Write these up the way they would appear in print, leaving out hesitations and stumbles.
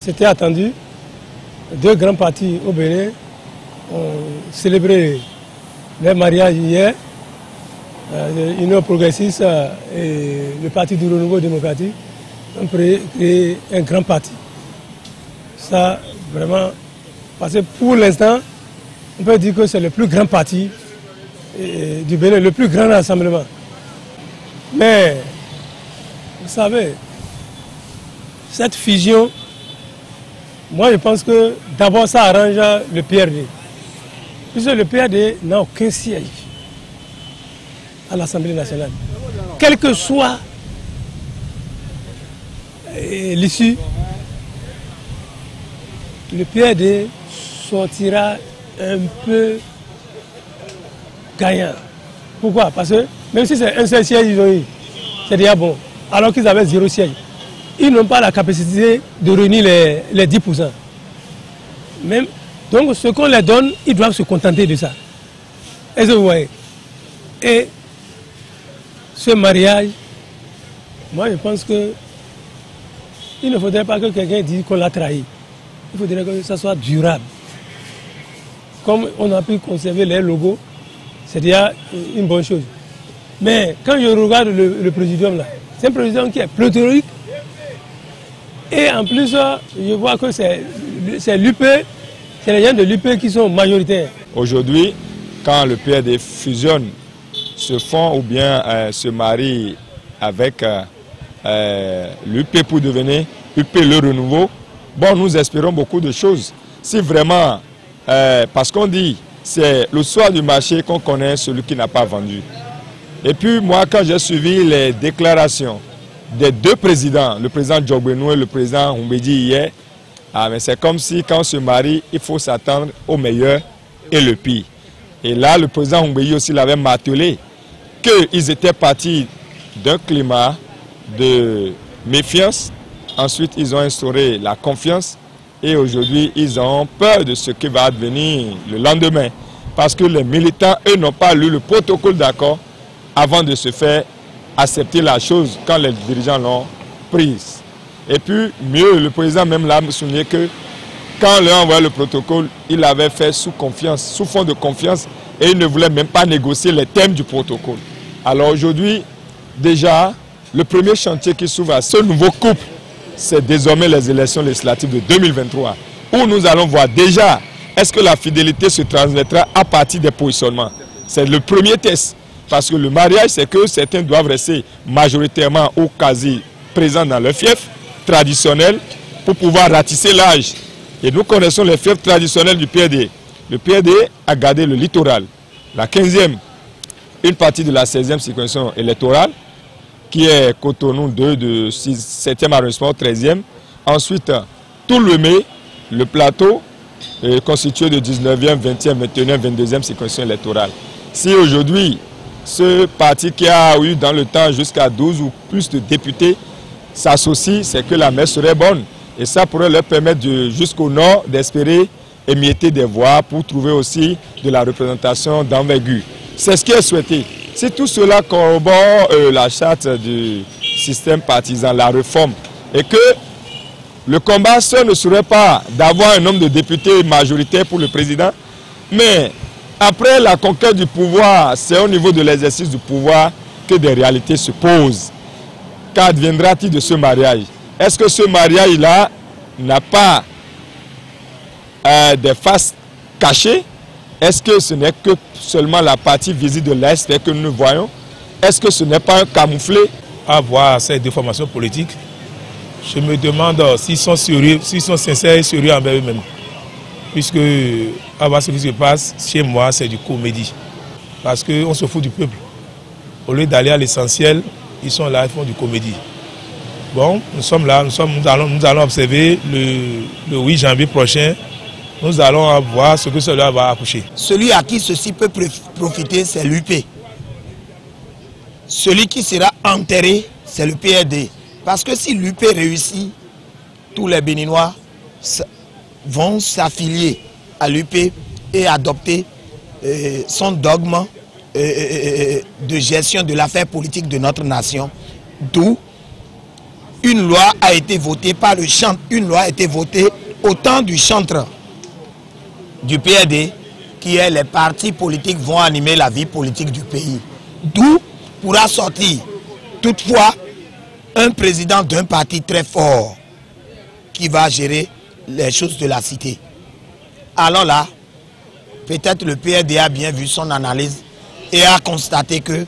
c'était attendu. Deux grands partis au Bénin ont célébré leur mariage hier. L'Union progressiste et le Parti du Renouveau démocratique ont créé un grand parti. Ça, vraiment, parce que pour l'instant, on peut dire que c'est le plus grand parti du Bénin, le plus grand rassemblement. Mais, vous savez, cette fusion, moi je pense que d'abord ça arrange le PRD. Puisque le PRD n'a aucun siège à l'Assemblée nationale. Quelle que soit l'issue, le PRD sortira un peu gagnant. Pourquoi? Parce que même si c'est un seul siège, ils ont eu, c'est déjà bon. Alors qu'ils avaient 0 siège. Ils n'ont pas la capacité de réunir les 10%. Même, donc ce qu'on leur donne, ils doivent se contenter de ça. Est-ce que vous voyez? Et ce mariage, moi je pense que il ne faudrait pas que quelqu'un dise qu'on l'a trahi. Il faudrait que ça soit durable. Comme on a pu conserver les logos, c'est déjà une bonne chose. Mais quand je regarde le présidium là, c'est un présidium qui est pléthorique. Et en plus, je vois que c'est l'UP, c'est les gens de l'UP qui sont majoritaires. Aujourd'hui, quand le PRD fusionne, se fond ou bien se marie avec l'UP pour devenir UP le renouveau, bon, nous espérons beaucoup de choses. Si vraiment, parce qu'on dit, c'est le soir du marché qu'on connaît celui qui n'a pas vendu. Et puis moi, quand j'ai suivi les déclarations des deux présidents, le président Djogbenou et le président Humbedi hier, mais c'est comme si quand on se marie, il faut s'attendre au meilleur et le pire. Et là, le président Humbedi aussi l'avait martelé, qu'ils étaient partis d'un climat de méfiance. Ensuite, ils ont instauré la confiance et aujourd'hui, ils ont peur de ce qui va advenir le lendemain. Parce que les militants, eux, n'ont pas lu le protocole d'accord avant de se faire accepter la chose quand les dirigeants l'ont prise. Et puis, mieux, le président même l'a souligné que quand on lui a envoyé le protocole, il l'avait fait sous confiance, sous fond de confiance, et il ne voulait même pas négocier les thèmes du protocole. Alors aujourd'hui, déjà, le premier chantier qui s'ouvre à ce nouveau couple, c'est désormais les élections législatives de 2023, où nous allons voir déjà, est-ce que la fidélité se transmettra à partir des positionnements. C'est le premier test. Parce que le mariage, c'est que certains doivent rester majoritairement ou quasi présents dans leur fief traditionnel pour pouvoir ratisser l'âge. Et nous connaissons les fiefs traditionnels du PRD. Le PRD a gardé le littoral, la 15e, une partie de la 16e circonscription électorale, qui est Cotonou 2 de 7e arrondissement, 13e. Ensuite, tout le Mé, le plateau, constitué de 19e, 20e, 21e, 22e circonscription électorale. Si aujourd'hui, ce parti qui a eu dans le temps jusqu'à 12 ou plus de députés s'associe, c'est que la messe serait bonne. Et ça pourrait leur permettre jusqu'au nord d'espérer émietter des voix pour trouver aussi de la représentation d'envergure. C'est ce qui est souhaité. Si tout cela corrobore la charte du système partisan, la réforme, et que le combat seul ne serait pas d'avoir un nombre de députés majoritaires pour le président, mais après la conquête du pouvoir, c'est au niveau de l'exercice du pouvoir que des réalités se posent. Qu'adviendra-t-il de ce mariage? Est-ce que ce mariage-là n'a pas des faces cachées? Est-ce que ce n'est que seulement la partie visible de l'Est que nous voyons? Est-ce que ce n'est pas un camouflet? À voir ces déformations politiques, je me demande s'ils sont sérieux, s'ils sont sincères et sérieux envers eux-mêmes. Puisque, à voir ce qui se passe, chez moi, c'est du comédie. Parce qu'on se fout du peuple. Au lieu d'aller à l'essentiel, ils sont là, ils font du comédie. Bon, nous sommes là, nous allons observer le 8 janvier prochain. Nous allons voir ce que cela va accoucher. Celui à qui ceci peut profiter, c'est l'UP. Celui qui sera enterré, c'est le PRD. Parce que si l'UP réussit, tous les Béninois vont s'affilier à l'UP et adopter son dogme de gestion de l'affaire politique de notre nation. D'où une loi a été votée par le chantre, une loi a été votée au temps du chantre du PRD, qui est les partis politiques vont animer la vie politique du pays. D'où pourra sortir toutefois un président d'un parti très fort qui va gérer les choses de la cité. Alors là, peut-être le PRD a bien vu son analyse et a constaté que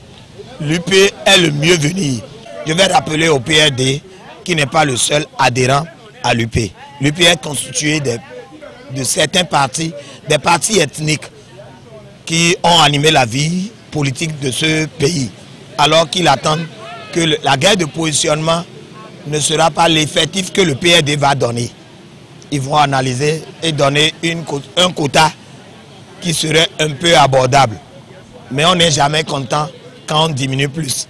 l'UP est le mieux venu. Je vais rappeler au PRD qui n'est pas le seul adhérent à l'UP. L'UP est constitué de certains partis, des partis ethniques qui ont animé la vie politique de ce pays. Alors qu'ils attendent que la guerre de positionnement ne sera pas l'effectif que le PRD va donner. Ils vont analyser et donner un quota qui serait un peu abordable. Mais on n'est jamais content quand on diminue plus.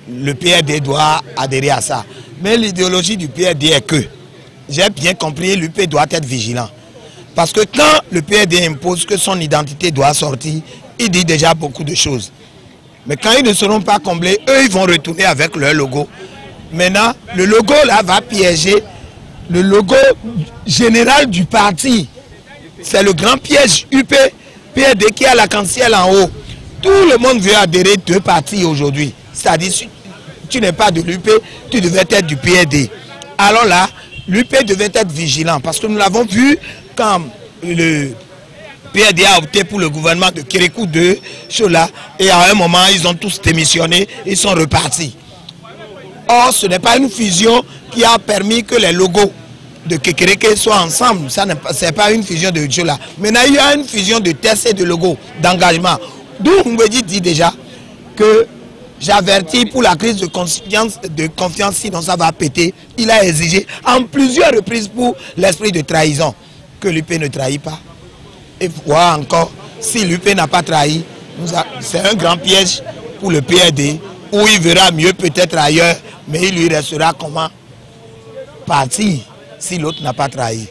Le PRD doit adhérer à ça. Mais l'idéologie du PRD est que, j'ai bien compris, l'UP doit être vigilant. Parce que quand le PRD impose que son identité doit sortir, il dit déjà beaucoup de choses. Mais quand ils ne seront pas comblés, eux, ils vont retourner avec leur logo. Maintenant, le logo là va piéger le logo général du parti. C'est le grand piège UP, PRD qui a l'arc-en-ciel en haut. Tout le monde veut adhérer deux partis aujourd'hui. C'est-à-dire, si tu n'es pas de l'UP, tu devais être du PRD. Alors là, l'UP devait être vigilant parce que nous l'avons vu quand le PRD a opté pour le gouvernement de Kérékou 2, Chola, et à un moment, ils ont tous démissionné, ils sont repartis. Or, ce n'est pas une fusion qui a permis que les logos de Kékéréké soient ensemble. Ce n'est pas une fusion de Chola. Maintenant, il y a une fusion de tests et de logos, d'engagement. D'où Mbedi dit déjà que j'avertis pour la crise de confiance, sinon ça va péter. Il a exigé en plusieurs reprises pour l'esprit de trahison que l'UP ne trahit pas. Et voilà encore, si l'UP n'a pas trahi, c'est un grand piège pour le PRD, où il verra mieux peut-être ailleurs, mais il lui restera comment partir si l'autre n'a pas trahi.